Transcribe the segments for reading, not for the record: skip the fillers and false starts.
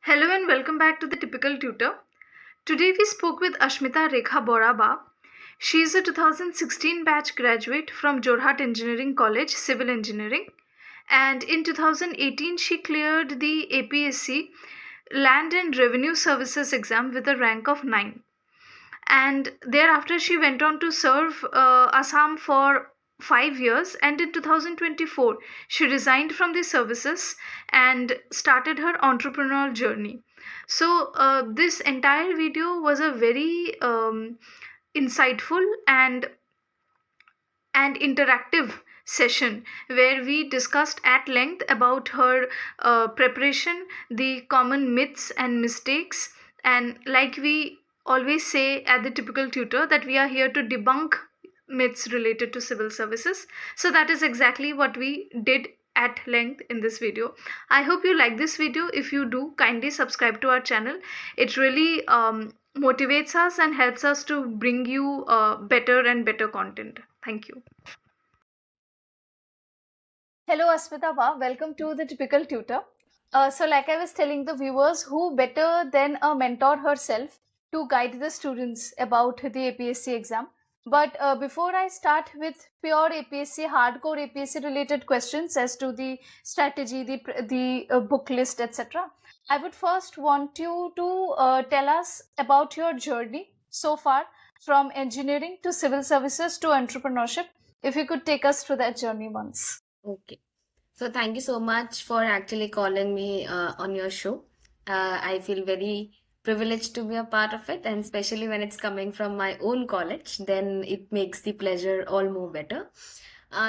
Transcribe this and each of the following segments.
Hello and welcome back to the Typical Tutor. Today we spoke with Ashmita Rekha Boraba. She is a 2016 batch graduate from Jorhat Engineering College, Civil Engineering, and in 2018 she cleared the APSC Land and Revenue Services exam with a rank of 9. And thereafter she went on to serve Assam for 5 years, and in 2024 she resigned from the services and started her entrepreneurial journey. So this entire video was a very insightful and interactive session where we discussed at length about her preparation, the common myths and mistakes, and like we always say at the Typical Tutor, that we are here to debunk myths related to civil services. So that is exactly what we did at length in this video. I hope you like this video. If you do, kindly subscribe to our channel. It really motivates us and helps us to bring you better and better content. Thank you. Hello, Asmita Ba. Welcome to the Typical Tutor. So, like I was telling the viewers, who better than a mentor herself to guide the students about the APSC exam? But before I start with pure APSC, hardcore APSC related questions as to the strategy, the book list, etc., I would first want you to tell us about your journey so far from engineering to civil services to entrepreneurship. If you could take us through that journey once. Okay. So thank you so much for actually calling me on your show. I feel very privileged to be a part of it, and especially when it's coming from my own college, then it makes the pleasure all more better.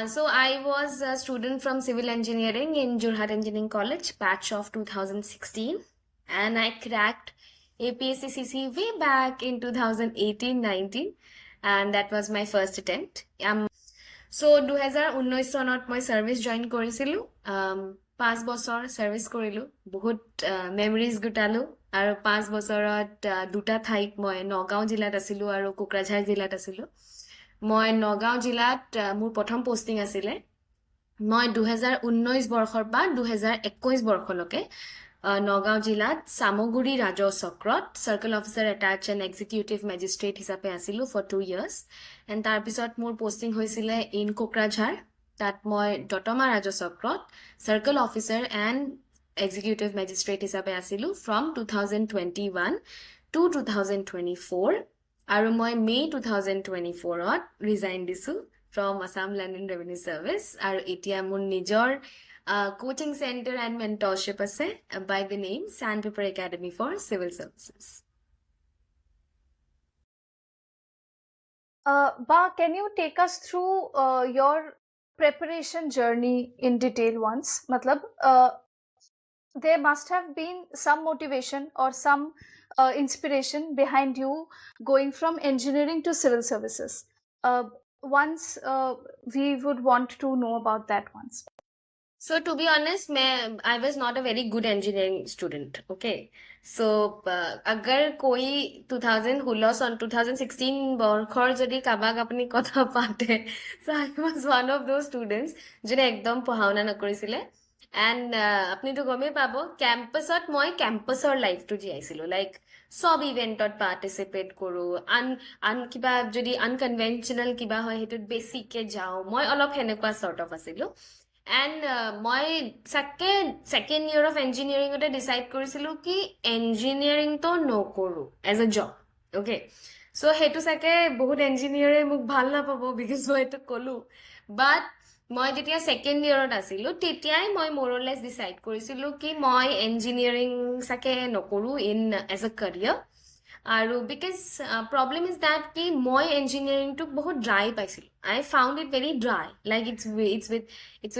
So I was a student from civil engineering in Jorhat Engineering College, batch of 2016, and I cracked APSC way back in 2018-19, and that was my first attempt. So 2019 চনত মই service join কৰিছিলো 5 বছৰ service কৰিলো বহুত memories গুটালো আৰু 5 বছৰত দুটা ঠাইত মই নগাঁও জিলাত আছিলো আৰু কোকৰাঝাৰ জিলাত আছিলো মই নগাঁও জিলাত মোৰ প্ৰথম পোষ্টিং আছিলে মই 2019 বৰ্ষৰ পৰা 2021 বৰ্ষলৈকে নগাঁও জিলাত সামগুৰি ৰাজহ চক্ৰত circle officer attach and executive magistrate হিচাপে আছিলো ফৰ 2 ইয়াৰ্ছ এণ্ড তাৰপিছত মোৰ পোষ্টিং হৈছিলে ইন কোকৰাঝাৰ তাত মই দতমা ৰাজহ চক্ৰত circle officer and executive magistrate হিচাপে আছিলো ফ্ৰম 2021 টু 2024 আৰু মই মে 2024ত ৰিজাইন দিছো from Assam land and revenue service আৰু এতিয়া মোৰ নিজৰ coaching center and mentorship ase by the name Sandpaper Academy for Civil Services. Ba, can you take us through your preparation journey in detail once? Matlab, there must have been some motivation or some inspiration behind you going from engineering to civil services. Once we would want to know about that once. So to be honest, I was not a very good engineering student. Okay. So agar koi 2016 বৰ্ষৰ যদি Kabak আপুনি কথা পাতে, so I was one of those students যোনে একদম পঢ়া-শুনা নকৰিছিলে and আপনিতো গমেই পাব কেম্পাছত মই কেম্পাছৰ লাইফটো জীয়াইছিলো লাইক সব ইভেন্টত পাৰ্টিচিপেট কৰো আন কিবা যদি আনকনভেনচনেল কিবা হয় হেতুত বেছিকে যাও মই অলপ হেনেকুৱা সৰ্ট অফ আছিলো এণ্ড মই ছেকেণ্ড ইয়েৰ অফ এঞ্জিনিয়াৰিঙতে ডিচাইড কৰিছিলোঁ কি এঞ্জিনিয়াৰিংটো নকৰোঁ as a job okay so' সেইটো চাগে বহুত এঞ্জিনিয়াৰে মোক ভাল নাপাব বিকজ মই এইটো ক'লোঁ বাট মই যেতিয়া ছেকেণ্ড ইয়েৰত আছিলোঁ তেতিয়াই মই মৰলেছ ডিচাইড কৰিছিলোঁ কি মই এঞ্জিনিয়াৰিং চাগে নকৰোঁ ইন এজ এ কেৰিয়াৰ আৰু বিকজ প্ৰব্লেম ইজ দেট কি মই এঞ্জিনিয়াৰিংটোক বহুত ড্ৰাই পাইছিলোঁ I found it very dry. Like it's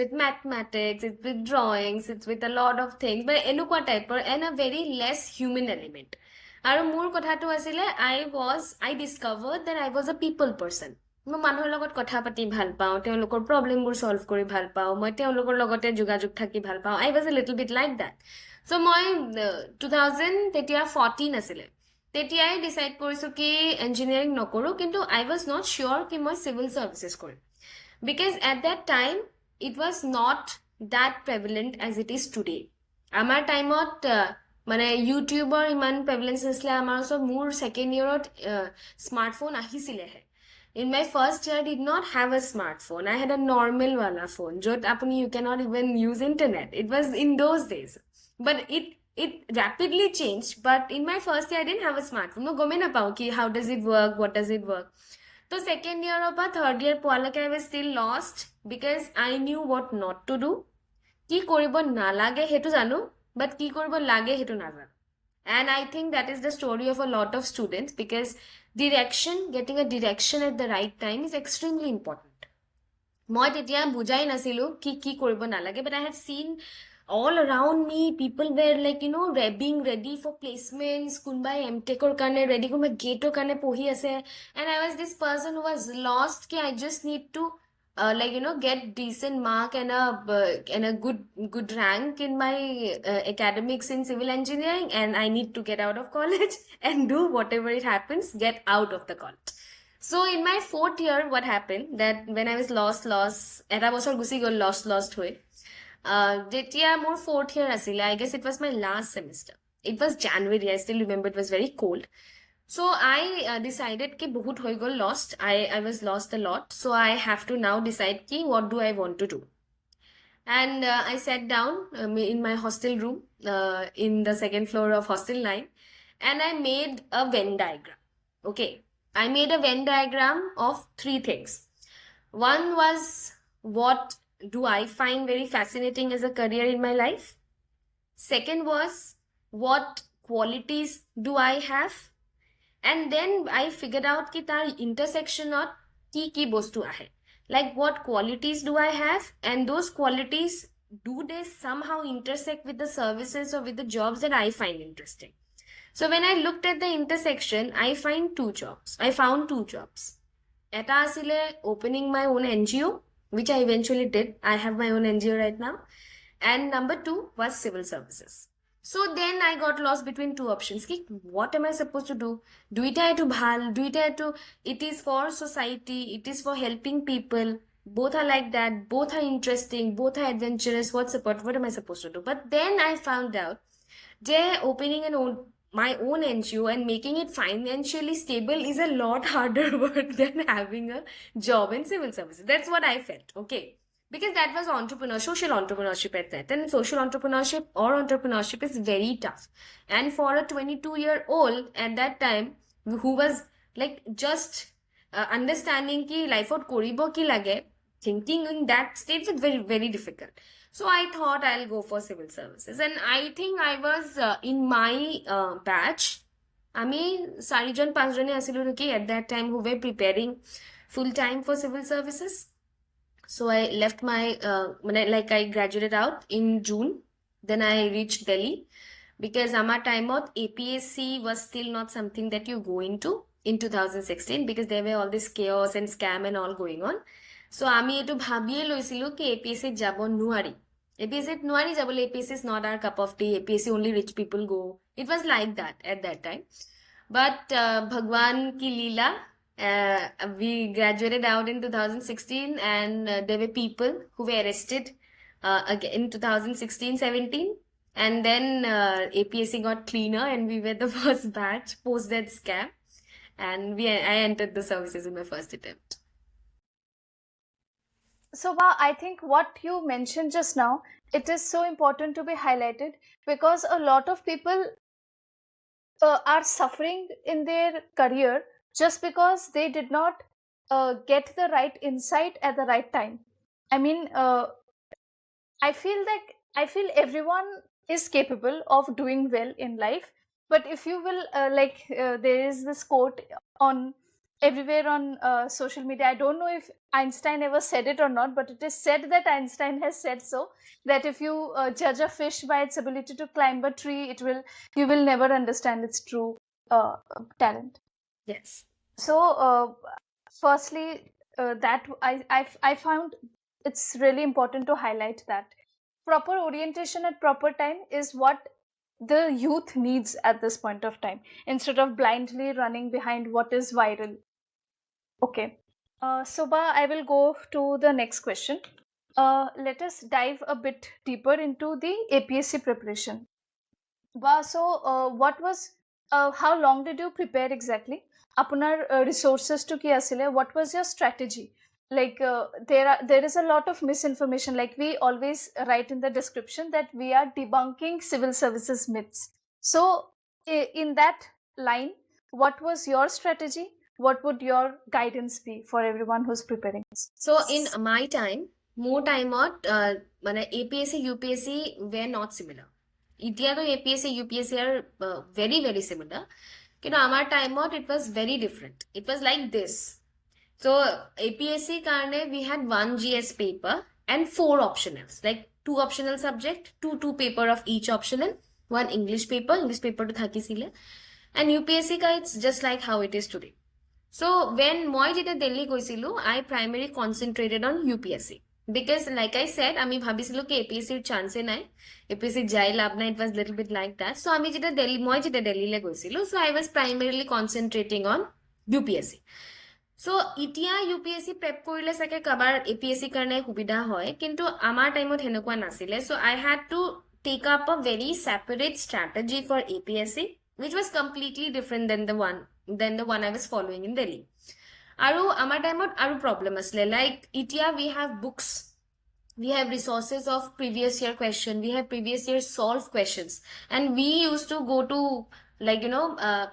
with mathematics, it's with drawings, it's with a lot of things, but enukwa type and a very less human element. Aru mur kothato asile I discovered that I was a people person. মই মানুহৰ লগত কথা পাতি ভাল পাওঁ তেওঁলোকৰ প্ৰব্লেমবোৰ solve কৰি ভাল পাওঁ মই তেওঁলোকৰ লগতে যোগাযোগ থাকি ভাল পাওঁ I was a little bit like that. So মই 2014 আছিলে তেতিয়াই ডিসাইড কৰিছো কি ইঞ্জিনিয়াৰিং নকৰো কিন্তু আই ওয়াজ নট শিওৰ কি মই সিভিল সাৰ্ভিসেস কৰিম because at that time it was not that prevalent as it is today আমাৰ টাইমত মানে ইউটিউবৰ ইমান প্ৰেভেলেঞ্চ নাছিলে আমাৰ ওচৰত মোৰ ছেকেণ্ড ইয়েৰত স্মাৰ্টফোন আহিছিলেহে in my first year did not have a smartphone I had a normal ৱালা ফোন য'ত আপুনি you can not even use internet it was in those days but it rapidly changed but in my first year I didn't have a smartphone মই গমেই নাপাওঁ কি how does it work what does it work তো second ইয়াৰৰ পৰা third year পোৱালৈকে I was still lost because I knew what not to do কি কৰিব নালাগে সেইটো জানো বাট কি কৰিব লাগে সেইটো নাজানো and I think that is the story of a lot of students because getting a direction at the right time is extremely important মই তেতিয়া বুজাই নাছিলো কি কি কৰিব নালাগে but I had seen all around me people were like being ready for placements কোনবাই এমটেকৰ কাৰণে ready কোনবাই গেটৰ কাৰণে পঢ়ি আছে and I was this person who was lost ki I just need to get decent mark and a good rank in my academics in civil engineering and I need to get out of college and do whatever it happens get out of the college so in my fourth year what happened that when I was lost eta bochor gusi gol lost hoy যেতিয়া মোৰ fourth year আছিলে I guess it was my last semester it was January I still remember it was very cold so I decided ki bahut hoy gol lost I was lost a lot so I have to now decide ki what do I want to do and I sat down in my hostel room in the second floor of hostel 9 and I made a Venn diagram okay I made a Venn diagram of three things one was what do I find very fascinating as a career in my life second was what qualities do I have and then I figured out ki tar intersection not ki bostu ahe like what qualities do I have and those qualities do they somehow intersect with the services or with the jobs that I find interesting so when I looked at the intersection I found two jobs eta asile opening my own NGO which I eventually did I have my own NGO right now and number two was civil services so then I got lost between two options ki what am I supposed to do duita etu bhal duita etu it is for society it is for helping people both are like that both are interesting both are adventurous what am I supposed to do but then I found out that opening my own NGO and making it financially stable is a lot harder work than having a job in civil services that's what I felt okay because that was social entrepreneurship at that and social entrepreneurship is very tough and for a 22-year-old at that time who was like just understanding ki life out koribo ki lage thinking in that state was very very difficult so I thought I'll go for civil services and I think I was in my batch আমি চাৰিজন পাঁচজনে আছিলো নেকি at that time who were preparing full time for civil services so I left my I graduated out in June then I reached Delhi because our time out APSC was still not something that you go into in 2016 because there were all this chaos and scam and all going on so আমি এটো ভাবিয়ে লৈছিলো কি APSC যাব নোৱাৰি APSC নোৱাৰি যাবলৈ APSC is not our cup of tea APSC only rich people go it was like that at that time but Bhagwan ki leela we graduated out in 2016 and there were people who were arrested again in 2016-17 and then APSC got cleaner and we were the first batch post that scam and I entered the services in my first attempt. Sobha, I think what you mentioned just now, it is so important to be highlighted because a lot of people are suffering in their career just because they did not get the right insight at the right time. I mean, I feel everyone is capable of doing well in life, but if you will there is this quote on everywhere on social media. I don't know if Einstein ever said it or not, but it is said that Einstein has said so, that if you judge a fish by its ability to climb a tree, you will never understand its true talent. Yes. So firstly, that I found it's really important to highlight that proper orientation at proper time is what the youth needs at this point of time, instead of blindly running behind what is viral. Okay. Sobha, I will go to the next question. Let us dive a bit deeper into the APSC preparation. Wow, so what was how long did you prepare exactly? Apunar resources to ki asile, what was your strategy? Like there is a lot of misinformation. Like we always write in the description that we are debunking civil services myths. So in that line, what was your strategy? What would your guidance be for everyone who's preparing? So in my time, more time out, APSC, UPSC were not similar. India to APSC, UPSC are very, very similar. You know, our time out, it was very different. It was like this. So APSC karne, we had one GS paper and 4 optionals, like 2 optional subject, two paper of each optional, one English paper to thaki sile. And UPSC ka, it's just like how it is today. So when moi jeta Delhi goisilu, I primarily concentrated on UPSC. Because like I said, আমি ভাবিছিলো কি APSC chance নাই, APSC যাই লাভ নাই, it was little bit like that. So আমি যেটা Delhi le গৈছিলো, so I was primarily concentrating on UPSC. So ইতিয়া UPSC prep কৰিলে সাকে কাবাৰ APSC কাৰণে সুবিধা হয়, কিন্তু আমাৰ টাইমত হেনেকুৱা নাছিলে. So I had to take up a very separate strategy for APSC, which was completely different than the one I was following in Delhi. Aru amar time aru problem asle, like itia we have books, we have resources of previous year question, we have previous year solved questions, and we used to go to, like, you know,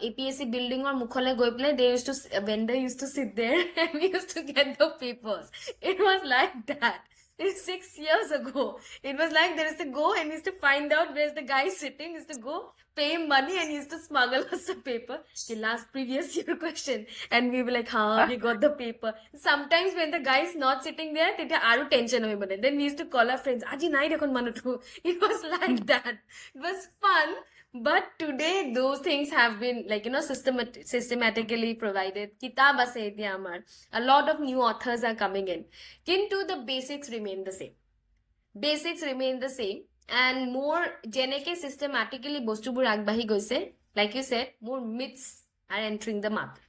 APSC building or mukhale go play, they used to, a vendor used to sit there and we used to get the papers. It was like that. It's 6 years ago. It was like there is to go and used to find out where's the guy sitting, is to go pay him money and used to smuggle us the paper. The last previous year question. And we were like, ha, we got the paper. Sometimes when the guy is not sitting there, tete aru tension hoy mane. Then we used to call our friends, Aji nai dekhon manutu. It was like that. It was fun. But today, those things have been, like, you know, systematically provided. Kitab ase etia amar. A lot of new authors are coming in. Kintu the basics remain the same. Basics remain the same. And more jeneke systematically bostubur agbahi goise. Like you said, more myths are entering the market.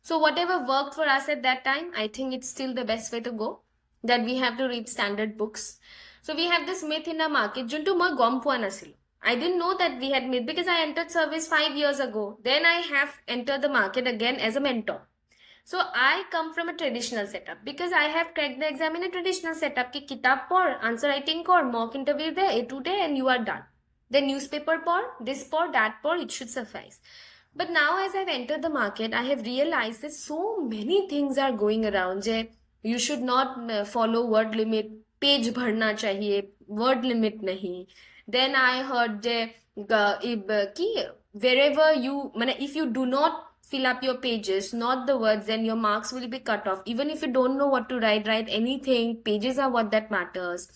So whatever worked for us at that time, I think it's still the best way to go. That we have to read standard books. So we have this myth in the market. Juntu moi gom pua nasil. I didn't know that we had myth because I entered service 5 years ago. Then I have entered the market again as a mentor. So I come from a traditional setup because I have cracked the exam in a traditional setup. Ki kitab por, answer writing kor, mock interview there, A to day, and you are done. The newspaper por, this por, that por, it should suffice. But now as I've entered the market, I have realized that so many things are going around. Je, you should not follow word limit, page bharna chahiye, word limit nahi. Then I heard wherever you, if you do not fill up your pages, not the words, then your marks will be cut off. Even if you don't know what to write anything. Pages are what that matters.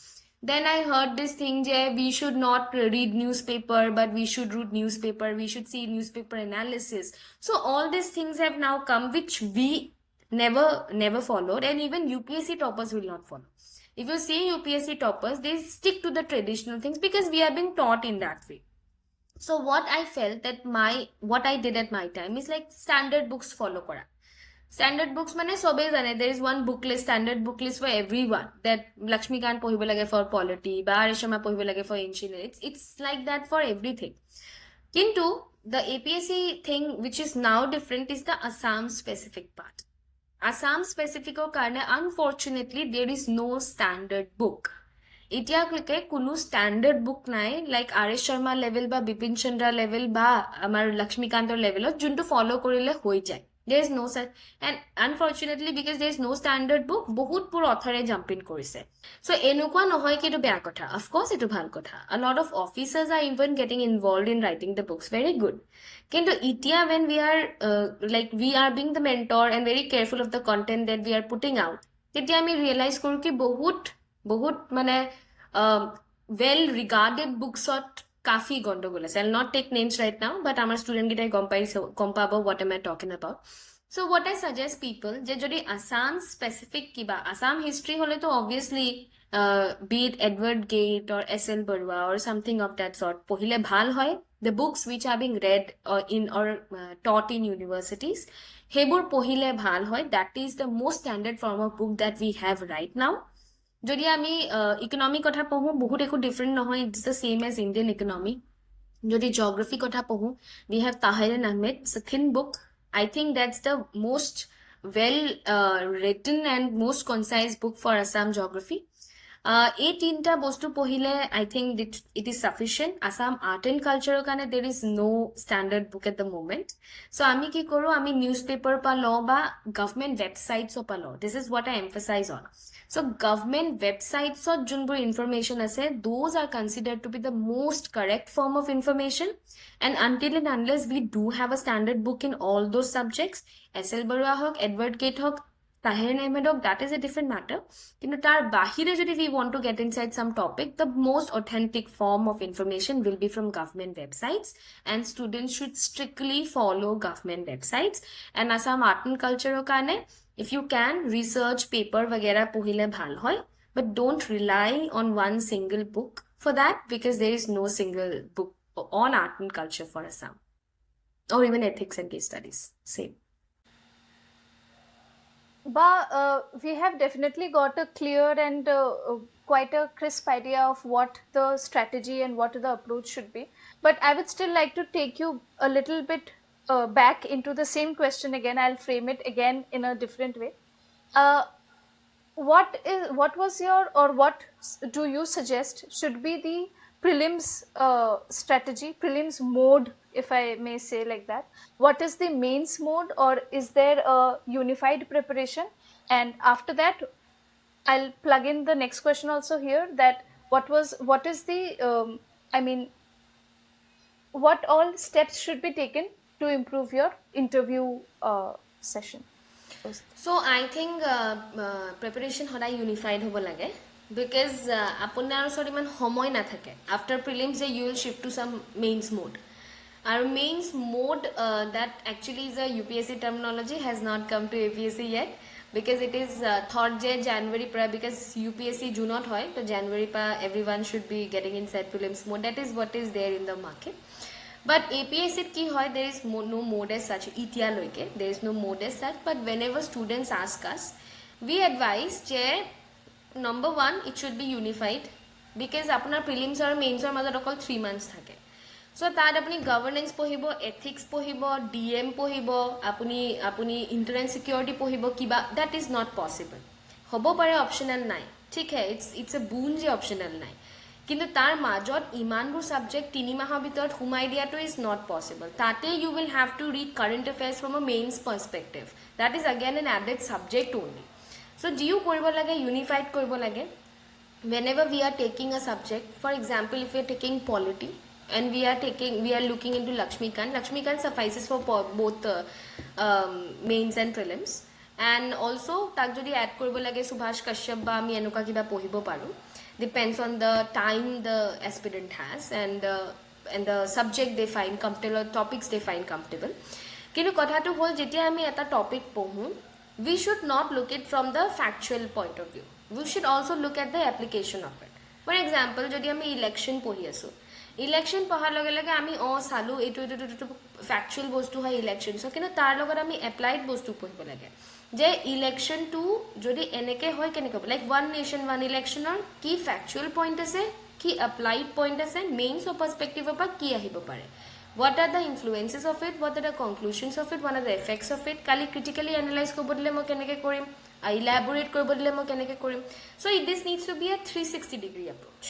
Then I heard this thing, we should not read newspaper, but we should read newspaper. We should see newspaper analysis. So all these things have now come, which we never followed, and even UPSC toppers will not follow. If you see UPSC toppers, they stick to the traditional things because we are being taught in that way. So what I felt that what I did at my time is like standard books follow kora. Standard books mane sobe jane, there is one book list, standard book list for everyone, that Lakshmikant pohibo lage for polity, ba Arishama pohibo lage for engineering. It's like that for everything. Kintu the APSC thing which is now different is the Assam specific part. Assam specific karne, unfortunately there is no standard book. এতিয়ালৈকে কোনো standard বুক নাই, like RS. Sharma level বা Bipin Chandra level বা আমাৰ লক্ষ্মীকান্তৰ লেভেলত যোনটো follow কৰিলে হৈ যায়. There is no such, and unfortunately because there is no standard book, বহুতবোৰ অথৰে জাম্প ইন কৰিছে. So এনেকুৱা নহয় কি এইটো বেয়া কথা, of course এইটো ভাল কথা. A lot of officers are even getting involved in writing the books, very good. কিন্তু এতিয়া when we are being the mentor and very careful of the content that we are putting out, তেতিয়া আমি realise কৰো কি বহুত মানে well regarded books at kafi gondogol ase. I'll not take names right now, but our student gita gom pabo what am I talking about. So what I suggest people, je jodi Assam specific kiba Assam history hole to obviously be it Edward Gate or S.L. Barua or something of that sort pohile bhal hoy. The books which are being read or taught in universities, hebur pohile bhal hoy. That is the most standard form of book that we have right now. যদি আমি economy কথা পঢ়ো, বহুত একো different নহয়, it's the same as Indian economy. যদি geography কথা পঢ়ো, we have Tahirin Ahmed. It's a thin book. I think that's the most well written and most concise book for Assam geography. এই তিনটা বস্তু পঢ়িলে I think it is sufficient. Assam art and culture কাৰণে there is no standard book at the moment. So আমি কি কৰো, আমি newspaper পা লওঁ বা government websites পা লওঁ. This is what I emphasize on. So government websites or junbur information ase, those are considered to be the most correct form of information. And until and unless we do have a standard book in all those subjects, SL Barua hok, Edward Gate hok, Tahirin Ahmed hok, that is a different matter. Kintu tar bahire jodi we want to get inside some topic, the most authentic form of information will be from government websites, and students should strictly follow government websites. And Assam art and culture kane, if you can, research paper वगैरह पढ़िले भाल होय, but don't rely on one single book for that, because there is no single book on art and culture for Assam, or even ethics and case studies. Same. We have definitely got a clear and quite a crisp idea of what the strategy and what the approach should be. But I would still like to take you a little bit back into the same question again. I'll frame it again in a different way. What do you suggest should be the prelims strategy, prelims mode, if I may say like that? What is the mains mode, or is there a unified preparation? And after that, I'll plug in the next question also here, that what is the what all steps should be taken to improve your interview session? So I think preparation hoda unified hobo lage, because apunar sori man homoy na thake. After prelims you will shift to some mains mode. Our mains mode, that actually is a UPSC terminology, has not come to APSC yet, because it is thought January pra, because UPSC do not hoy, so January pa everyone should be getting inside prelims mode. That is what is there in the market. But APSC ki hoy, there is no mode as such. There is no mode as such. But whenever students ask us, we advise number one, it should be unified, because apnar prelims or mains or mazat okol 3 months thake. So তাত আপুনি governance পঢ়িব, ethics পঢ়িব, DM পঢ়িব, আপুনি internet security পঢ়িব, কিবা that is not possible. হ'ব পাৰে অপচনেল নাই, ঠিক হে, ইটস এ বুন যে অপচনেল নাই, কিন্তু তাৰ মাজত ইমানবোৰ সাবজেক্ট 3 মাহৰ ভিতৰত সোমাই দিয়াটো ইজ নট পসিবল. তাতে you will have to read current affairs from a mains perspective. That is again an added subject only. So geo কৰিব লাগে, ইউনিফাইড কৰিব লাগে. whenever we are taking a subject, for example if we are taking polity and we are looking into Lakshmikant suffices for both mains and prelims. And also tak jodi add koribo lage Subhash Kashyap ba ami enuka kiba pohibo paru, depends on the time the aspirant has and the subject they find comfortable or topics they find comfortable. Kintu kotha to hol jetia ami eta topic pohu, we should not look it from the factual point of view, we should also look at the application of it. For example jodi ami election pohi asu, election পঢ়াৰ লগে লগে আমি চালো এইটো factual বস্তু হয় election, so কিন্তু তাৰ লগত আমি এপ্লাইড বস্তু পঢ়িব লাগে যে ইলেকশন টু যদি এনেকে হয় কেনেকৈ, লাইক ওয়ান নেশন ওয়ান ইলেকশনৰ কি ফ্যাকচুয়াল পইণ্ট আছে, কি এপ্লাইড পইণ্ট আছে, মেইনছ পাৰ্সপেক্টিভৰ পৰা কি আহিব পাৰে, what are the influences of it, what are the conclusions of it, what are the effects of it, Kali critically analyze কৰিব দিলে মই কেনেকৈ কৰিম, elaborate কৰিব দিলে মই কেনেকৈ কৰিম. So this needs to be a 360 degree approach.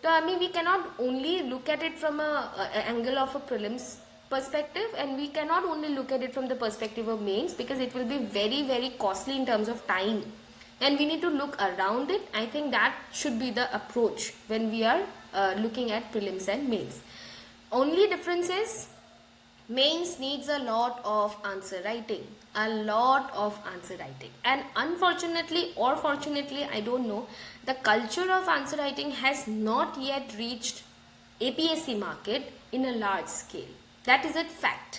So I mean we cannot only look at it from a angle of a prelims perspective, and we cannot only look at it from the perspective of mains, because it will be very very costly in terms of time, and we need to look around it. I think that should be the approach when we are looking at prelims and mains. Only difference is mains needs a lot of answer writing, and unfortunately or fortunately, I don't know, the culture of answer writing has not yet reached APSC market in a large scale. That is a fact.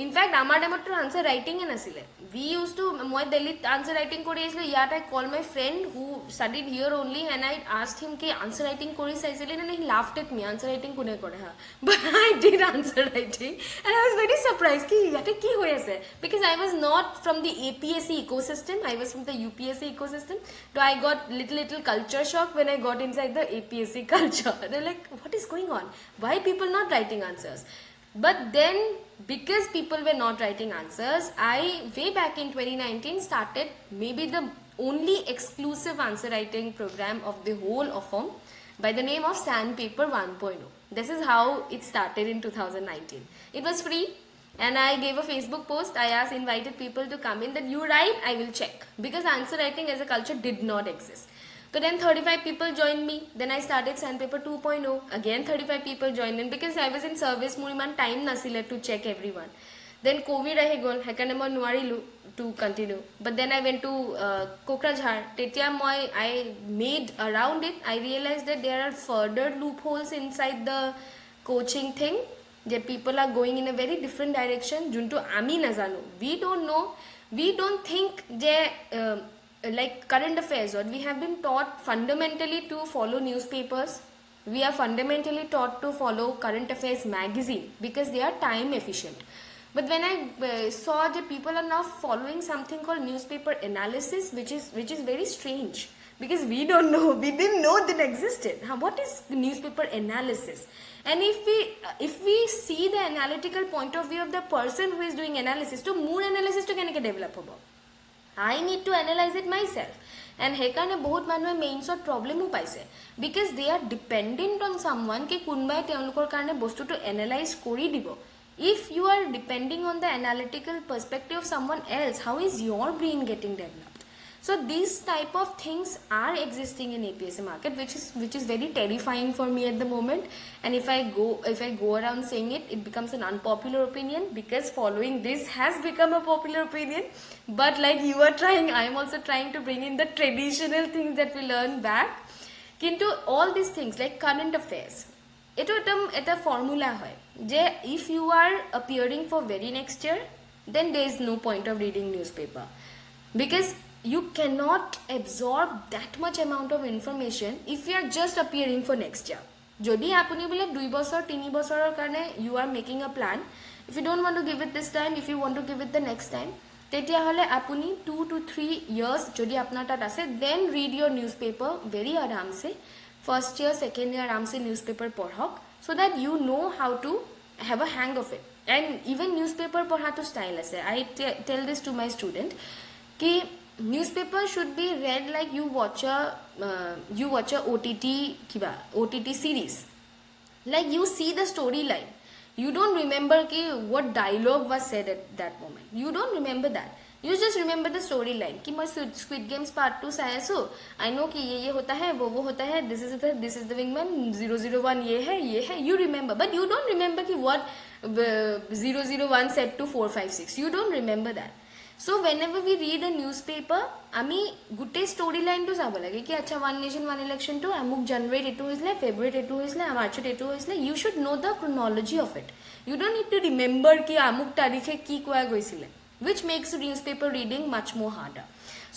In fact আমার টাইমত answer writing এ নাছিলে we used to মই দিল্লীত answer writing কৰি আছিলো ইয়াত I call my friend who studied here only and I asked him ki answer writing কৰি চাইছিলে and he laughed at me answer writing কোনে কৰে হা but I did answer writing and I was very surprised ki ইয়াতে কি হৈ আছে because I was not from the APSC ecosystem I was from the UPSC ecosystem so I got little culture shock when I got inside the APSC culture they're like what is going on why people not writing answers but then because people were not writing answers I way back in 2019 started maybe the only exclusive answer writing program of the whole Assam by the name of Sandpaper 1.0 this is how it started in 2019 it was free and I gave a Facebook post I asked invited people to come in that you write I will check because answer writing as a culture did not exist so then 35 people joined me then I started Sandpaper 2.0 again 35 people joined in because I was in service মোৰ ইমান time নাছিলে to check everyone then covid আহি গল হেকানে মই নোৱাৰিলো to continue but then I went to Kokrajhar tetia moi I made around it I realized that there are further loopholes inside the coaching thing that people are going in a very different direction junto ami nazano we don't think je like current affairs or we have been taught fundamentally to follow newspapers we are fundamentally taught to follow current affairs magazine because they are time efficient but when I saw that people are now following something called newspaper analysis which is very strange because we didn't know that existed what is newspaper analysis and if we see the analytical point of view of the person who is doing analysis to more analysis to keneke develop hobo I need to analyze it myself and hekarne bahut manue mains or problem paise because they are dependent on someone ke kunbai teolokor karone bostu to analyze kori dibo if you are depending on the analytical perspective of someone else how is your brain getting developed so these type of things are existing in APSC market which is very terrifying for me at the moment and if I go around saying it becomes an unpopular opinion because following this has become a popular opinion but like you are trying I am also trying to bring in the traditional things that we learn back kintu all these things like current affairs এটা formula hoy je if you are appearing for very next year then there is no point of reading newspaper because you cannot absorb that much amount of information if you are just appearing for next year jodi apuni bole 2 বছৰ 3 বছৰৰ কাৰণে you are making a plan if you don't want to give it this time if you want to give it the next time tetia hole apuni 2 to 3 years jodi apnar tat ase then read your newspaper very aram se first year second year aram se newspaper porhok so that you know how to have a hang of it and even newspaper porha to style ase I tell this to my student ki newspaper should be read like you watch a OTT series like you see the storyline you don't remember ki what dialogue was said at that moment you don't remember that you just remember the storyline ki moi Squid Games part 2 sai asu I know ki ye hota hai wo hota hai this is the wingman 001 ye hai you remember but you don't remember ki what 001 said to 456 you don't remember that so whenever we read a newspaper ami gutte storyline to sabo lage ki acha one nation one election to amuk January etu hoisle February etu hoisle March etu hoisle you should know the chronology of it you don't need to remember ki amuk tarikhe ki koa goisile which makes newspaper reading much more harder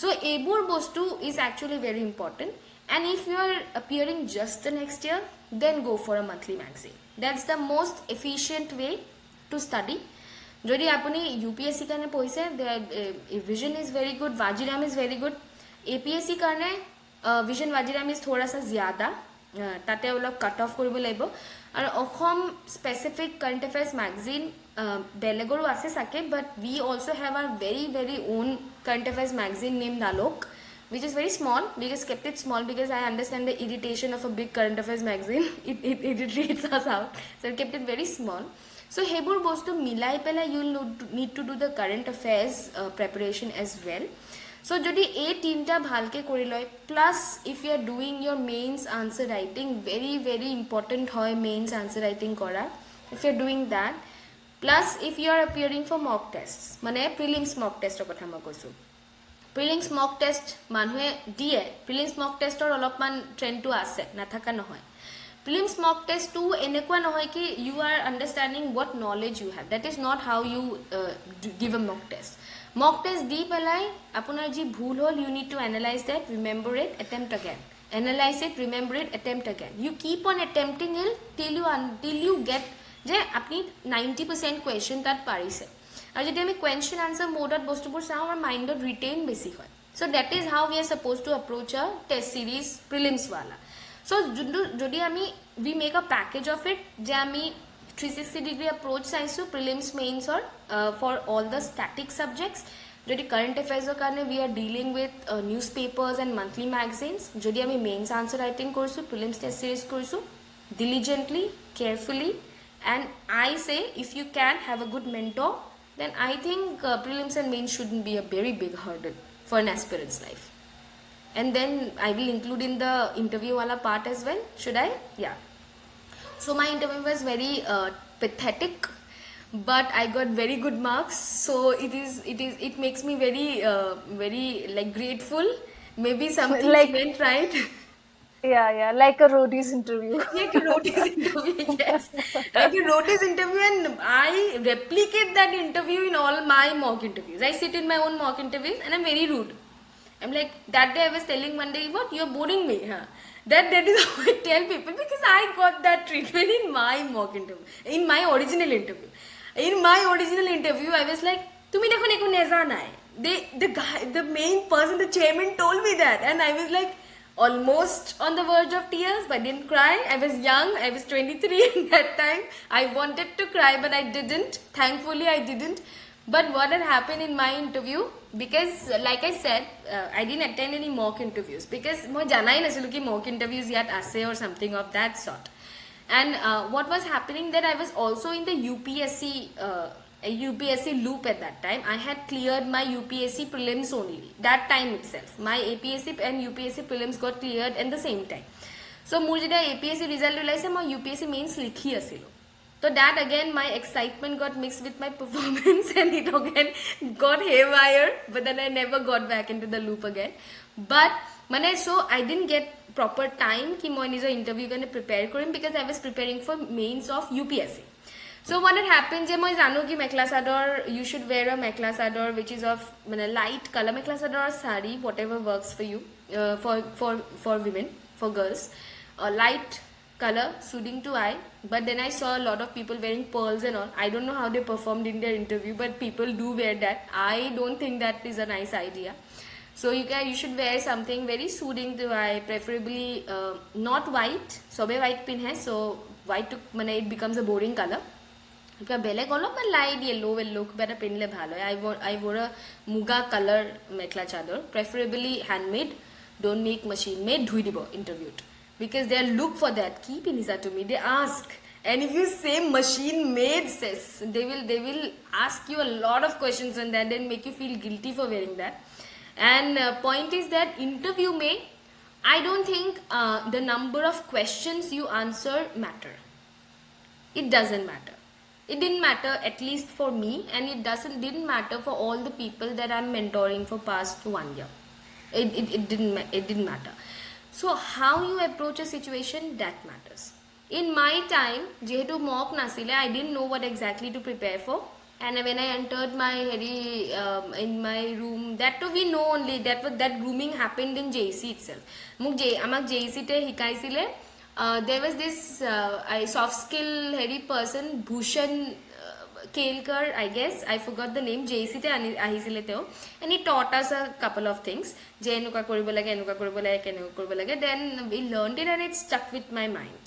so ebur bostu is actually very important and if you are appearing just the next year then go for a monthly magazine that's the most efficient way to study যদি আপনি UPSC কারণে পয়সা vision is very good Vajiram is very good APSC কারণে vision Vajiram is थोड़ा सा ज़्यादा তাতে অলপ কাট অফ কৰিব লাগিব আৰু অসম স্পেসিফিক কারেন্ট অ্যাফেয়ার্স ম্যাগাজিন বেলেগৰো আছে সাকে but we also have our very own current affairs magazine named Nalok which is very small we just kept it small because I understand the irritation of a big current affairs magazine it irritates us out so I kept it very small so hebur bostu milai pela you need to do the current affairs preparation as well so jodi a teamta bhalke kori loy plus if you are doing your mains answer writing very important hoy mains answer writing kora if you are doing that plus if you are appearing for mock tests mane prelims mock test er kotha moi koisu prelims mock test manhue die prelims mock test or olopman trend to ase na thaka nohoy Prelims mock test to enekwa nohoy ki you are understanding what knowledge you have. That is not how you give a mock test. Mock test di pelai apunar ji bhul hol, you need to analyze that, remember it, attempt again. Analyze it, remember it, attempt again. You keep on attempting it till you get je apni 90% question that parise. Aur jodi ami question answer mode ot bostupur sao amar mind ot retain besi hoy. So that is how we are supposed to approach a test series prelims wala. So যদি আমি we make a package of it যে আমি 360 degree approach চাইছো prelims mains or for all the static subjects. যদি current affairs or karone we are dealing with newspapers and monthly magazines. যদি আমি mains answer writing করছো, prelims test series করছো diligently, carefully, and I say if you can have a good mentor, then I think prelims and mains shouldn't be a very big hurdle for an aspirant's life. And then I will include in the interview wala part as well. Should I? Yeah. So my interview was very pathetic, but I got very good marks. So it makes me very like grateful. Maybe something Like- went right. Yeah, like a roadie's interview. Like a roadie's interview, yes. Like a roadie's interview, and I replicate that interview in all my mock interviews. I sit in my own mock interviews and I'm very rude. I'm like, that day I was telling one day, what, you're boring me, huh? That is how I tell people, because I got that treatment in my mock interview, in my original interview. In my original interview, I was like, tumi dekho neko nahi janai. The main person, the chairman told me that, and I was like, almost on the verge of tears, but didn't cry. I was young, I was 23 at that time. I wanted to cry, but I didn't. Thankfully, I didn't. But what had happened in my interview, because like I said, I didn't attend any mock interviews because moi janai nasilu ki mock interviews yet ase or something of that sort. And what was happening that I was also in the UPSC loop at that time. I had cleared my UPSC prelims only that time itself. My APSC and UPSC prelims got cleared at the same time. So mur jeta APSC result ulaise moi UPSC mains likhi asilo. So that again, my excitement got mixed with my performance and it again got haywire. But then I never got back into the loop again. But so I didn't get proper time ki moi nijo interview karone prepare korim, because I was preparing for mains of UPSC. So what had happened je moi janu ki mekhla sador, you should wear a mekhla sador which is of light color, mekhla sador or sari, whatever works for you, for women, for girls, light color suiting to eye. But then I saw a lot of people wearing pearls and all. I don't know how they performed in their interview, but people do wear that. I don't think that is a nice idea. So you should wear something very soothing to eye, preferably not white. Sobe white pin hai, so white to it becomes a boring color. বেলেগ অলপমান light yellow কিবা এটা পিন্ধিলে ভাল হয়. I wore a muga color mekhela চাদৰ, preferably handmade, don't make machine made, ধুই দিব interviewed, because they look for that. Ki pinisa to me, they ask. And if you say machine made, sis, they will ask you a lot of questions on that and make you feel guilty for wearing that. And point is that interview may, I don't think the number of questions you answer matter. It doesn't matter. It didn't matter, at least for me, and it didn't matter for all the people that I'm mentoring for past 1 year. It didn't matter. So how you approach a situation, that matters. In my time, jehetu mock nasile, I didn't know what exactly to prepare for. And when I entered my in my room, that too we know only that grooming happened in JEC itself. Amak JEC te hikaisile. There was this soft skill person, Bhushan Kelkar, I guess, I forgot the name. JEC te ahisile teo, and he taught us a couple of things. Je enuka koribo lage, enuka koribo lage, kenuka koribo lage. Then we learned it and it stuck with my mind.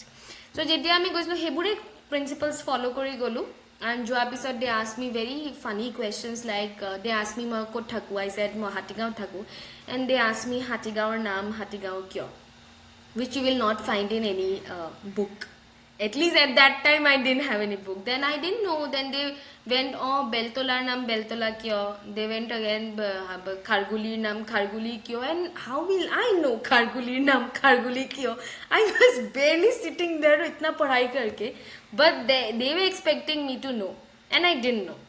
So jetia ami goislo hebure principles follow kori golu. And jo episode they asked me very funny questions, like they asked me ma kot thaku. I said ma Hatigao thaku, and they asked me Hatigaon naam Hatigao kyo, which you will not find in any book. At least at that time I didn't have any book. Then I didn't know. Then they went, oh, Beltola naam Beltola kyo. They went again, Kharguli naam Kharguli kyo. And how will I know Kharguli naam Kharguli kyo? I was barely sitting there itna padhai karke. But they were expecting me to know. And I didn't know.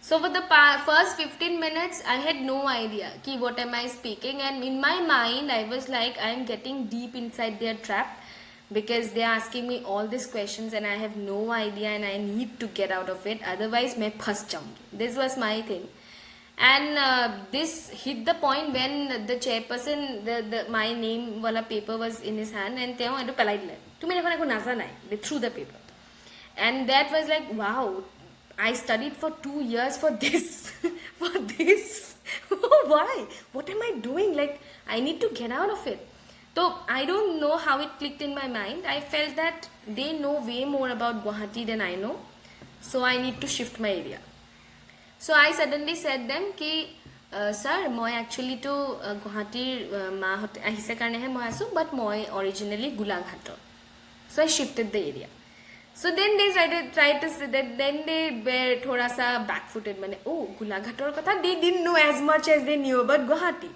So for the first 15 minutes, I had no idea ki what am I speaking. And in my mind, I was like, I am getting deep inside their trap. because they are asking me all these questions and I have no idea and I need to get out of it, otherwise मैं फंस जाऊंगी. This was my thing. And this hit the point when the chairperson, my name wala paper was in his hand and তেওঁ এইটো পেলাই দিলে, তুমি দেখোন একো নাজানাই. They threw the paper. And that was like, wow, I studied for 2 years for this. For this. Why? What am I doing? Like, I need to get out of it. So I don't know how it clicked in my mind. I felt that they know way more about Guwahati than I know, so I need to shift my area. So I suddenly said them ki sir, moi actually to Guwahati mahote ahise karone he moi asu, but moi originally Golaghator. So I shifted the area. So then they tried to say that, then they were thoda sa backfooted, mane oh Golaghator kotha they didn't know as much as they knew about Guwahati.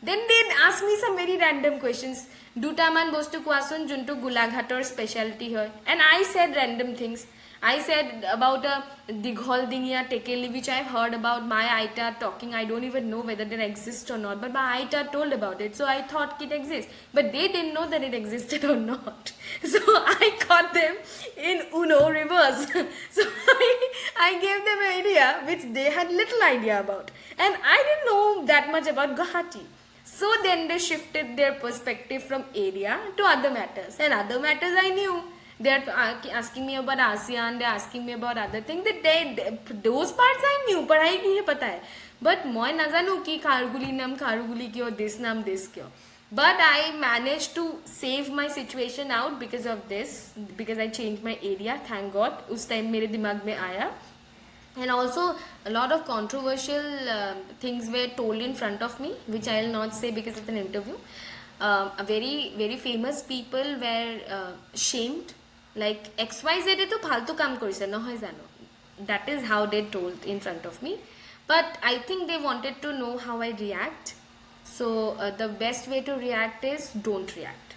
Then they asked me some very random questions. Duta man bostu koasun juntu Golaghator specialty hoy, and I said random things. I said about a Dighol Dingiya Tekeli, which I've heard about. My Aita talking, I don't even know whether they exist or not, but my Aita told about it, so I thought it exists, but they didn't know that it existed or not. So I caught them in Uno reverse. So I gave them an idea which they had little idea about, and I didn't know that much about Guwahati. So then they shifted their perspective from area to other matters, and other matters I knew. They're asking me about ASEAN, they're asking me about other things, that those parts I knew, पढ़ाई की है पता है, but मैं ना जानूँ कि खारगुली नाम खारगुली क्यों, this नाम this क्यों. But I managed to save my situation out because of this, because I changed my area, thank God. उस time मेरे दिमाग में आया. And also a lot of controversial things were told in front of me, which I will not say because it's an interview. A very famous people were shamed, like XYZ to phaltu kaam korise nohoy jano. That is how they told in front of me, but I think they wanted to know how I react. So the best way to react is don't react,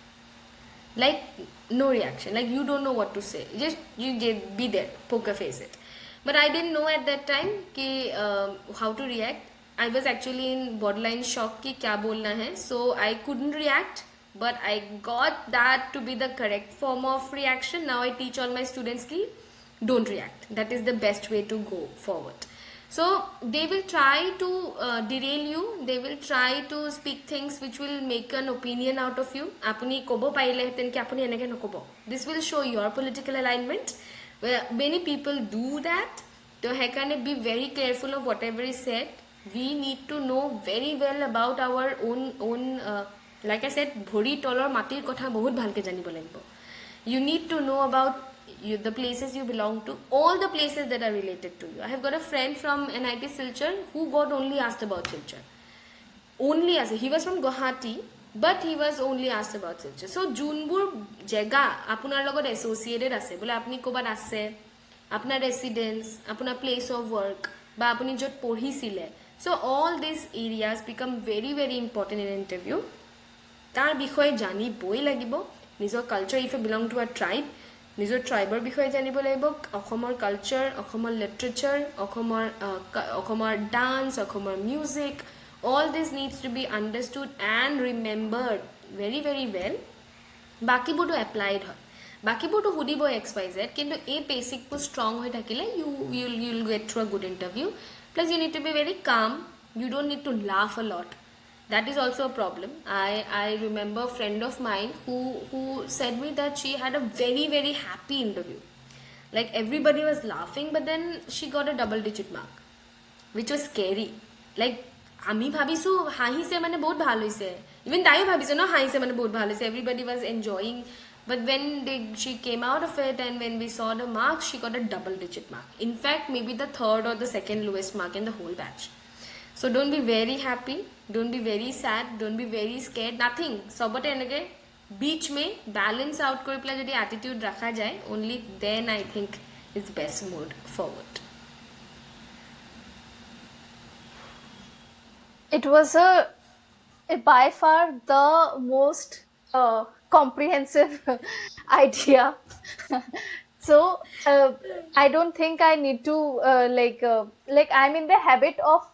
like no reaction, like you don't know what to say, just be there, poker face it. But I didn't know at that time ki how to react. I was actually in borderline shock ki kya bolna hai, so I couldn't react, but I got that to be the correct form of reaction. Now I teach all my students ki don't react, that is the best way to go forward. So they will try to derail you, they will try to speak things which will make an opinion out of you. Apuni kobo paile heten ki apuni enake nokobo, this will show your political alignment. Where many people do that, so hekane be very careful of whatever is said. We need to know very well about our own like I said, bhori tolor matir kotha bahut bhalke janibo lagibo. You need to know about the places you belong to, all the places that are related to you. I have got a friend from NIT Silchar who got only asked about Silchar, only as he was from Guwahati, but he was only asked about Silchar. So যোনবোৰ জেগা আপোনাৰ লগত associated আছে, বোলে আপুনি ক'বাত আছে, আপোনাৰ residence, আপোনাৰ place of work, বা আপুনি য'ত পঢ়িছিলে, so all these areas become very very important in interview. তাৰ বিষয়ে জানিবই লাগিব, নিজৰ culture, if you belong to a tribe, নিজৰ ট্ৰাইবৰ বিষয়ে জানিব লাগিব, অসমৰ কালচাৰ, অসমৰ লিটাৰেচাৰ, অসমৰ ডান্স, অসমৰ music, all this needs to be understood and remembered very very well. বাকিবোৰটো এপ্লাইড হয়, বাকিবোৰটো সুধিব XYZ, কিন্তু এই বেসিকটো ষ্ট্ৰং হৈ থাকিলে you'll get through a good interview. Plus you need to be very calm, you don't need to laugh a lot. That is also a problem. I remember a friend of mine who said me that she had a very very happy interview, like everybody was laughing, but then she got a double digit mark, which was scary. Like আমি ভাবিছো হাঁহিছে মানে বহুত ভাল হৈছে, even তাইও ভাবিছে ন হাঁহিছে মানে বহুত ভাল হৈছে, everybody was enjoying, but when she came out of it and when we saw the marks, she got a double digit mark, in fact maybe the third or the second lowest mark in the whole batch. So don't be very happy, don't be very sad, don't be very scared, nothing. Sobote enake beach mein balance out kori pela jodi attitude rakha jay, only then I think is best mode forward. It was by far the most comprehensive idea. So I don't think I need to like I'm in the habit of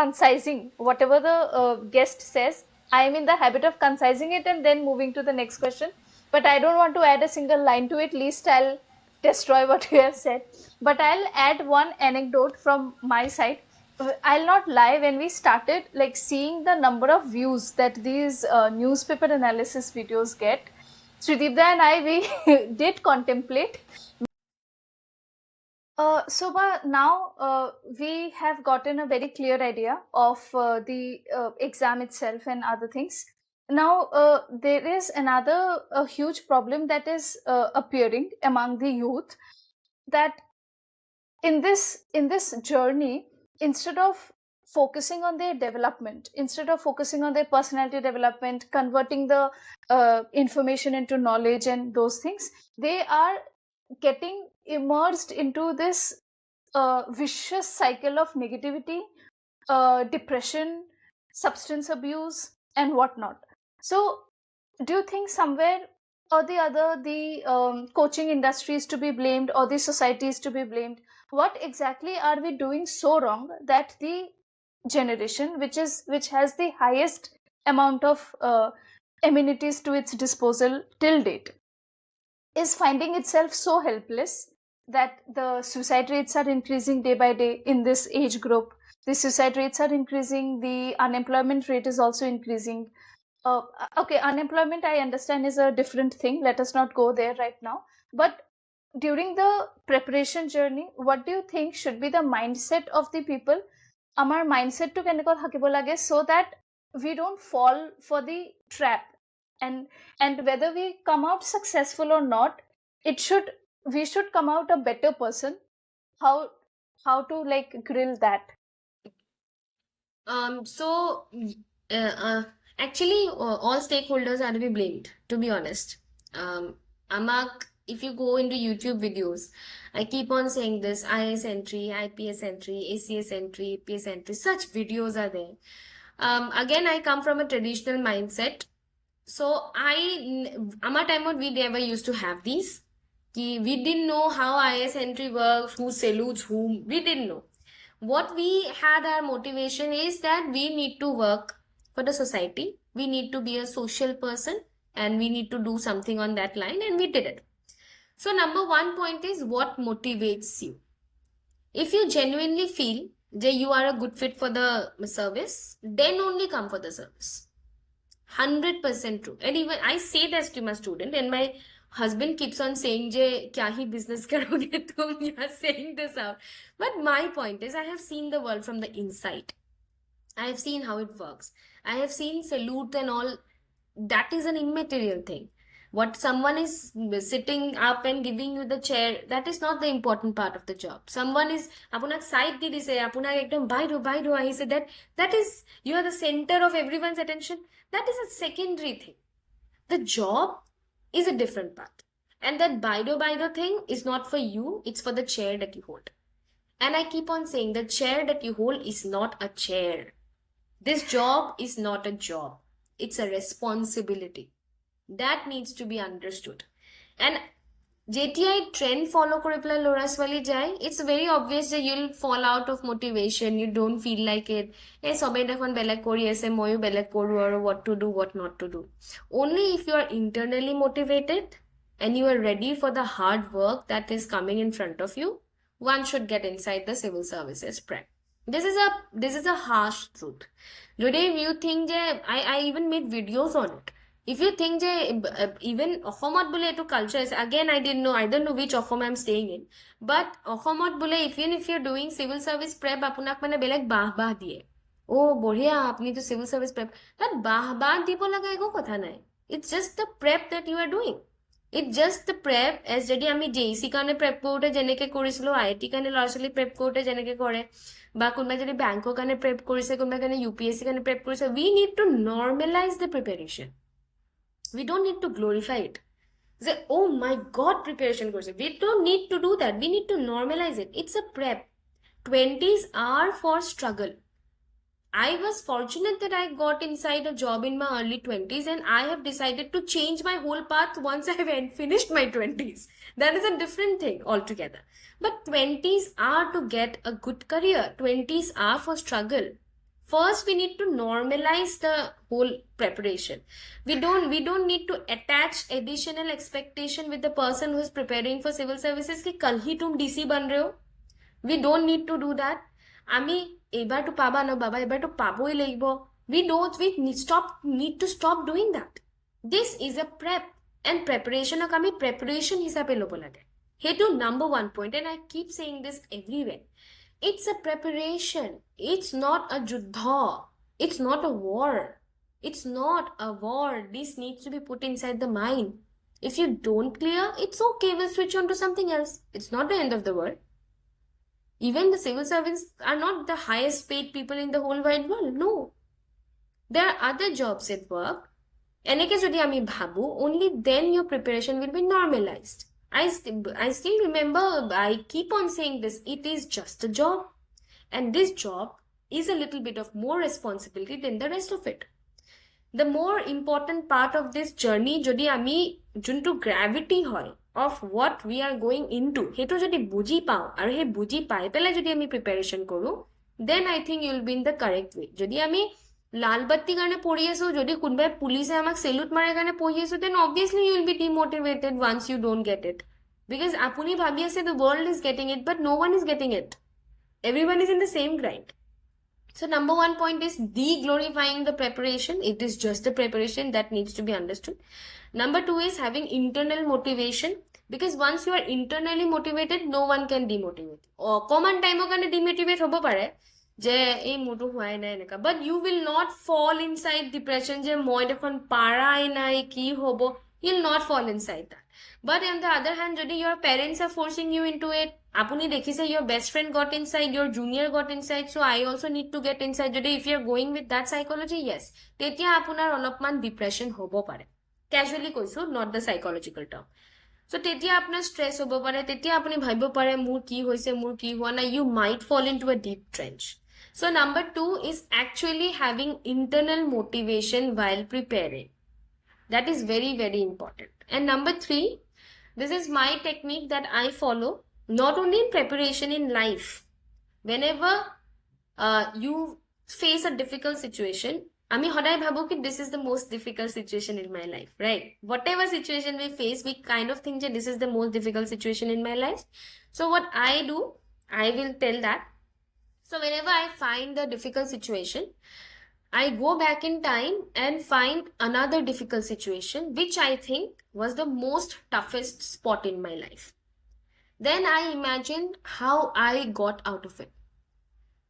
concising whatever the guest says. I am in the habit of concising it and then moving to the next question. but I don't want to add a single line to it, least I'll destroy what you have said. But I'll add one anecdote from my side. I'll not lie, when we started like seeing the number of views that these newspaper analysis videos get, Sridipda and I, we did contemplate. Now we have gotten a very clear idea of the exam itself and other things. Now there is another huge problem that is appearing among the youth, that in this journey, instead of focusing on their development, instead of focusing on their personality development, converting the information into knowledge and those things, they are getting immersed into this vicious cycle of negativity, depression, substance abuse, and whatnot. So, do you think somewhere or the other the coaching industry is to be blamed, or the society is to be blamed? What exactly are we doing so wrong that the generation, which has the highest amount of amenities to its disposal till date, is finding itself so helpless that the suicide rates are increasing day by day in this age group? The suicide rates are increasing, the unemployment rate is also increasing. Okay, unemployment, I understand, is a different thing. Let us not go there right now. But during the preparation journey, what do you think should be the mindset of the people? Our mindset to কেনেকুৱা থাকিব লাগে, so that we don't fall for the trap, and whether we come out successful or not, we should come out a better person. How to like grill that? So actually, all stakeholders are to be blamed, to be honest. Amak, if you go into YouTube videos, I keep on saying this: IAS entry, IPS entry, ACS entry, APS entry, such videos are there. Again, I come from a traditional mindset. So our time we never used to have these. We didn't know how IAS entry works, who salutes whom, we didn't know. What we had our motivation is that we need to work for the society, we need to be a social person, and we need to do something on that line, and we did it. So number one point is what motivates you. If you genuinely feel that you are a good fit for the service, then only come for the service. 100% true. And even I say that to my student, and my husband keeps on saying, "Je, kya hi business karoge tum?" You are saying this out. But my point is, I have seen the world from the inside. I have seen how it works. I have seen salute and all. That is an immaterial thing. What someone is sitting up and giving you the chair, that is not the important part of the job. Someone is apunak side di dise, apunak ekdom bairo I said that is, you are the center of everyone's attention. That is a secondary thing. The job is a different part. And that bairo thing is not for you, it's for the chair that you hold. And I keep on saying the chair that you hold is not a chair. This job is not a job. It's a responsibility. That needs to be understood. And JTI trend follow kore pela lora swali jai, it's very obvious that you'll fall out of motivation, you don't feel like it. Sobe dekhon belek kori ase, moyo belek koru, or what to do, what not to do. Only if you are internally motivated and you are ready for the hard work that is coming in front of you, one should get inside the civil services prep. This is a harsh truth. Today, you think that I even made videos on it. If you think that even Ohomot bole to culture is, again, I don't know which Ohom I'm staying in, but Ohomot bole, even if you're doing civil service prep, apunak mane belek bah diye. Oh, bohia, apni to civil service prep. That bah dipo laga ego kotha nai. It's just the prep that you are doing. It's just the prep, as যদি আমি JEC কাৰণে prep কৰোঁতে যেনেকৈ কৰিছিলোঁ, IIT কাৰণে ল'ৰা ছোৱালী prep কৰোঁতে যেনেকৈ কৰে, বা কোনোবাই যদি বেংকৰ কাৰণে prep কৰিছে, কোনোবাই কাৰণে UPSC কাৰণে prep কৰিছে, we need to normalize the preparation. We don't need to glorify it. Say, oh my God, preparation course. We don't need to do that. We need to normalize it. It's a prep. 20s are for struggle. I was fortunate that I got inside a job in my early 20s, and I have decided to change my whole path once I have finished my 20s. That is a different thing altogether. But 20s are to get a good career. 20s are for struggle. First, we need to normalize the whole preparation. We don't need to attach additional expectation with the person who is preparing for civil services कि कल ही तुम DC बन रहे हो. We don't need to do that. আমি এবাৰটো পাবা ন বাবা এবাৰটো পাবই লাগিব. We need to stop doing that. This is a prep and preparation আমি preparation হিচাপে ল'ব লাগে. সেইটো number one point, and I keep saying this everywhere. It's a preparation. It's not a juddha. It's not a war. It's not a war. This needs to be put inside the mind. If you don't clear, it's okay. We'll switch on to something else. It's not the end of the world. Even the civil servants are not the highest paid people in the whole wide world. No. There are other jobs at work. এনেকে যদি আমি ভাবো, only then your preparation will be normalized. I still remember, I keep on saying this, it is just a job. And this job is a little bit of more responsibility than the rest of it. The more important part of this journey, jodi ami juntu gravity hoy of what we are going into, heto jodi buji pao, aru he buji pai pela jodi ami preparation koru, then I think you will be in the correct way. Jodi ami লাল বাতি কাৰণে পঢ়ি আছো, যদি কোনোবাই পুলিচে আমাক salute মাৰে কাৰণে পঢ়ি আছো, then obviously you will be demotivated once you don't get it. Because আপুনি ভাবি আছে the world is getting it, but no one is getting it. Everyone is in the same grind. So number one point is de-glorifying the preparation. It is just the preparation that needs to be understood. Number two is having internal motivation. Because once you are internally motivated, no one can demotivate. Or common time কাৰণে demotivate হ'ব পাৰে যে এই মোৰটো হোৱাই নাই এনেকা, but you will not fall inside depression যে মই দেখোন পাৰাই নাই কি হ'ব. You'll not fall inside that. But on the other hand, যদি your parents are forcing you into it, আপুনি দেখিছে your best friend got inside, your junior got inside, so I also need to get inside. যদি if you're going with that psychology, yes, তেতিয়া আপোনাৰ অলপমান depression হ'ব পাৰে. Casually কৈছো, not the psychological term. So তেতিয়া আপোনাৰ stress হ'ব পাৰে, তেতিয়া আপুনি ভাবিব পাৰে মোৰ কি হৈছে মোৰ কি হোৱা নাই. You might fall into a deep trench. So number two is actually having internal motivation while preparing. That is very, very important. And number three, this is my technique that I follow, not only in preparation, in life. Whenever you face a difficult situation, আমি সদায় ভাবো কি this is the most difficult situation in my life, right? Whatever situation we face, we kind of think that this is the most difficult situation in my life. So what I do, I will tell that. So whenever I find the difficult situation, I go back in time and find another difficult situation which I think was the most toughest spot in my life. Then I imagine how I got out of it.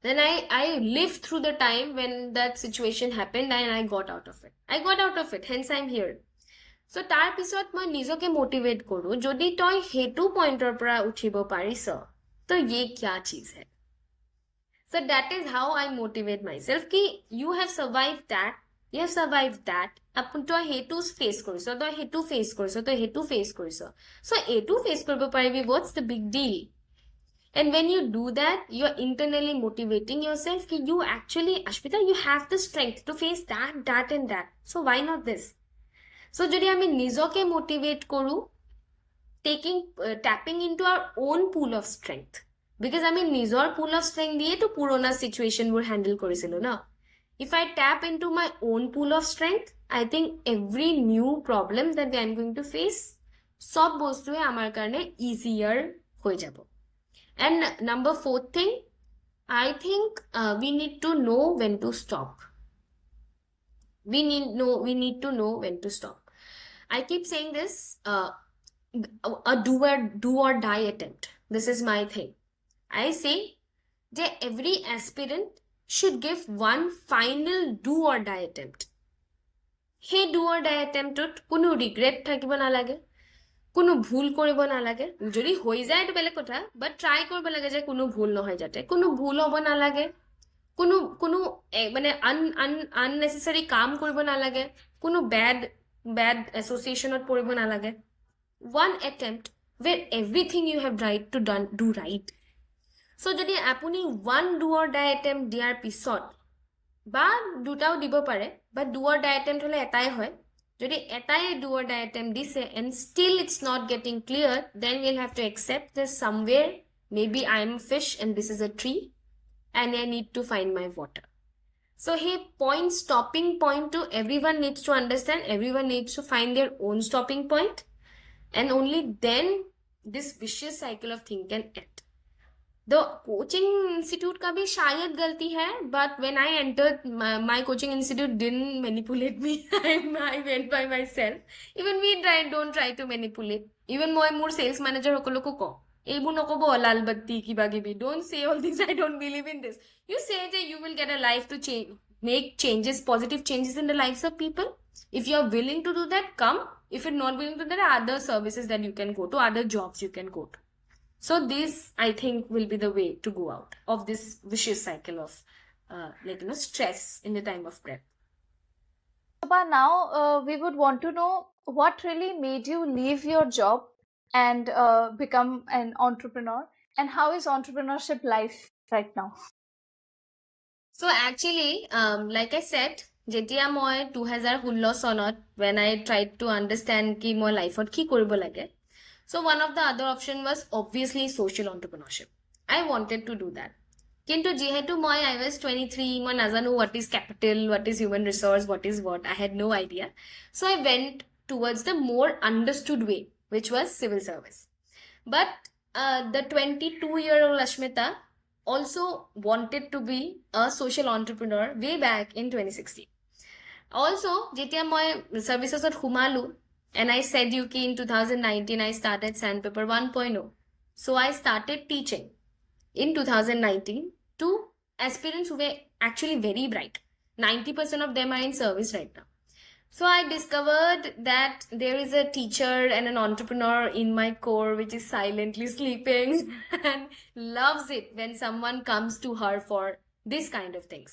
Then I lived through the time when that situation happened and I got out of it. I got out of it, hence I'm here. So তাৰ পিছত মই নিজকে motivate কৰো, যদি তই হেতু পইণ্টৰ পৰা উঠিব পাৰিছ তো ये क्या चीज है. So that is how I motivate myself ki you have survived that, you have survived that. Apun to hetu face koriso, to hetu face koriso, to hetu face koriso. So hetu face koribo paribi, what's the big deal? And when you do that, you are internally motivating yourself ki you actually, Ashmita, you have the strength to face that, that and that. So why not this? So jodi ami nijoke motivate koru, tapping into our own pool of strength. Because আমি নিজৰ pool of strength দিয়ে তো পুৰণা situationবোৰ handle কৰিছিলো না. If I tap into my own pool of strength, I think every new problem that I'm going to face, সব বস্তুৱে আমাৰ কাৰণে easier হৈ যাব. And number fourth thing, I think we need to know when to stop. We need to know when to stop. I keep saying this, a do or die attempt. This is my thing. I say that every aspirant should give one final do or die attempt. Hey do or die attempt tot কোনো regret থাকিব নালাগে, কোনো ভুল কৰিব নালাগে. যদি হৈ যায় তো বেলেগ কথা, but try কৰিব লাগে যে কোনো ভুল নহয় যাতে, কোনো ভুল হ'ব নালাগে, কোনো মানে unnecessary কাম কৰিব নালাগে, কোনো bad associationত পৰিব নালাগে. One attempt where everything you have right to do right. So যদি আপুনি one do or die attempt দিয়াৰ পিছত বা দুটাও দিব পাৰে, but do or die attempt হলে এটাই হয়. যদি এটাই do or die attempt দিছে and still it's not getting clear, then we'll have to accept that somewhere maybe I'm a fish and this is a tree and I need to find my water. So he points stopping point to everyone needs to understand, everyone needs to find their own stopping point, and only then this vicious cycle of thing can end. The coaching institute का भी शायद गलती है, but when I entered my coaching institute didn't manipulate me. I went by myself. Even we don't try to manipulate. Even মই মোৰ sales manager সকলকো কওঁ এইবোৰ নকব লাল বাতি কিবা কিবি, don't say all this, I don't believe in this. You say that you will get a life to change, make changes, positive changes in the lives of people. If you are willing to do that, come. If you're not willing to, there are other services that you can go to, other jobs you can go to. So this, I think, will be the way to go out of this vicious cycle of stress in the time of prep. Shobha, now we would want to know what really made you leave your job and become an entrepreneur, and how is entrepreneurship life right now? So actually, like I said, যেতিয়া মই 2016 চনত when I tried to understand কি মই লাইফত কি কৰিব লাগে, so one of the other option was obviously social entrepreneurship. I wanted to do that. কিন্তু যেহেতু মই I was 23, মই নাজানো what is capital, what is human resource, what is what, I had no idea. So I went towards the more understood way, which was civil service. But the 22-year-old Ashmita also wanted to be a social entrepreneur way back in 2016. Also, যেতিয়া মই servicesত সোমালো, and I said you in 2019 I started Sandpaper 1.0. So I started teaching in 2019 to aspirants who were actually very bright. 90% of them are in service right now. So I discovered that there is a teacher and an entrepreneur in my core which is silently sleeping and loves it when someone comes to her for this kind of things.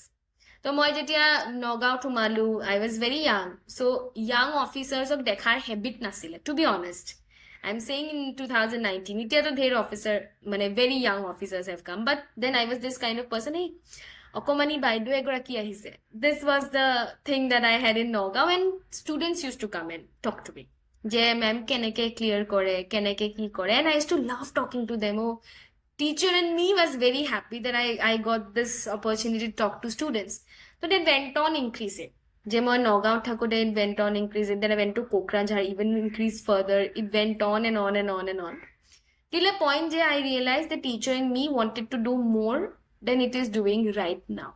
So মই যেতিয়া নগাঁও সোমালো, I was very young. So young officers of দেখাৰ habit নাছিলে, to be honest. I'm saying in 2019, এতিয়াতো ধেৰ officer, মানে very young officers have come. But then I was this kind of person, hey, অকমানি বাইদেউ এগৰাকী আহিছে. This was the thing that I had in Nagaon, and students used to come and talk to me. যে ma'am কেনেকে clear কৰে, কেনেকে কি কৰে, and I used to love talking to them. Oh, teacher and me was very happy that I got this opportunity to talk to students. So they went on increasing. যে মই নগাঁৱত থাকোঁতে it went on increasing. Then I went to Kokrajhar, even increased further. It went on and on and on and on. Till a point where I realized the teacher in me wanted to do more than it is doing right now.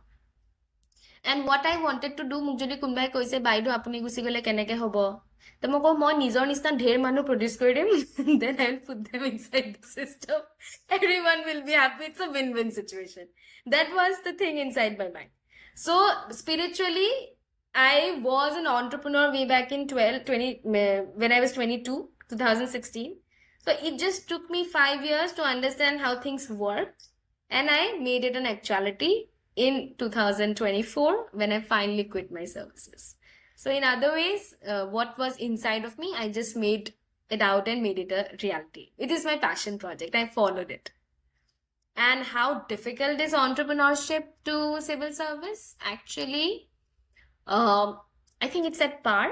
And what I wanted to do, মোক যদি কোনোবাই কৈছে বাইদেউ আপুনি Gucci গ'লে কেনেকে হ'ব, তো মই কওঁ মই নিজৰ নিচিনা ঢেৰ মানুহ প্ৰডিউচ কৰি দিম, then I will put them inside the system. Everyone will be happy. It's a win-win situation. That was the thing inside my mind. So spiritually, I was an entrepreneur way back in when I was 22, 2016. So it just took me 5 years to understand how things work. And I made it an actuality in 2024 when I finally quit my services. So in other ways, what was inside of me, I just made it out and made it a reality. It is my passion project. I followed it. And how difficult is entrepreneurship to civil service? Actually, I think it's at par.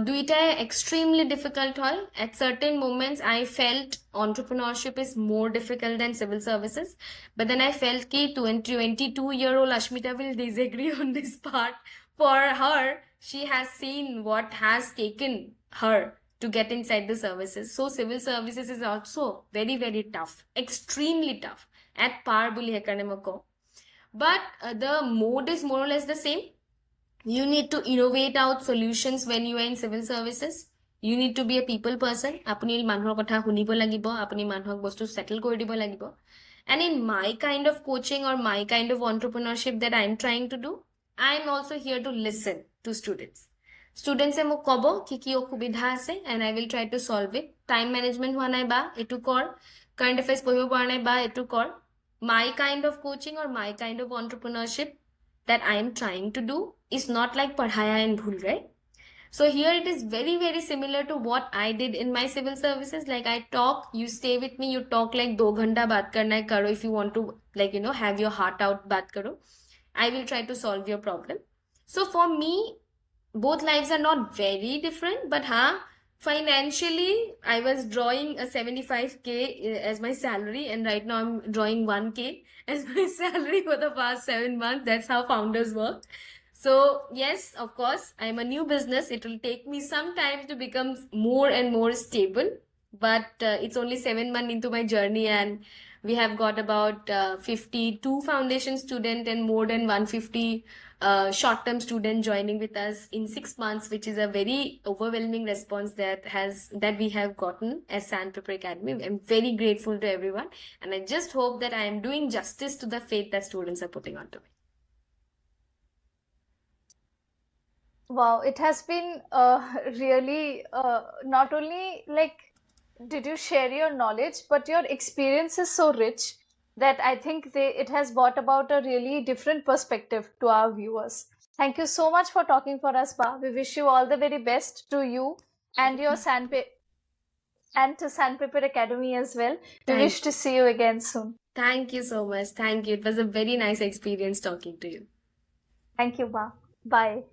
দুইটাই extremely difficult হয়. At certain moments, I felt entrepreneurship is more difficult than civil services. But then I felt ki 22-year-old Ashmita will disagree on this part. For her, she has seen what has taken her to get inside the services. So civil services is also very, very tough. Extremely tough. At par বুলি হেকাৰণে মই কওঁ. But the mode is more or less the same. You need to innovate out solutions when you are in civil services. You need to be a people person. আপুনি মানুহৰ কথা শুনিব লাগিব, আপুনি মানুহক বস্তু settle কৰি দিব লাগিব. And in my kind of coaching or my kind of entrepreneurship that I'm trying to do, I'm also here to listen to students. Students মোক ক'ব কি কি অসুবিধা আছে, and I will try to solve it. Time management হোৱা নাই বা এইটো কৰ, current affairs পঢ়িব পৰা নাই বা এইটো কৰ. My kind of coaching or my kind of entrepreneurship that I am trying to do is not like padhaya and bhul gaye. So here it is very, very similar to what I did in my civil services. Like I talk, you stay with me, you talk like 2 ghanta baat karna hai karo. If you want to have your heart out, baat karo. I will try to solve your problem. So for me, both lives are not very different, but Financially, I was drawing a 75K as my salary, and right now I'm drawing 1K as my salary for the past 7 months. That's how founders work. So, yes, of course, I'm a new business. It will take me some time to become more and more stable, but it's only 7 months into my journey, and we have got about 52 foundation student and more than 150 short-term student joining with us in 6 months, which is a very overwhelming response that we have gotten as Sandpaper Academy. I'm very grateful to everyone, and I just hope that I am doing justice to the faith that students are putting onto me. Wow, it has been really not only like did you share your knowledge, but your experience is so rich that I think it has brought about a really different perspective to our viewers. Thank you so much for talking for us, Ba. We wish you all the very best to you and your and to Sandpaper Academy as well. We Thank wish to see you again soon. Thank you so much. Thank you. It was a very nice experience talking to you. Thank you, Ba. Bye.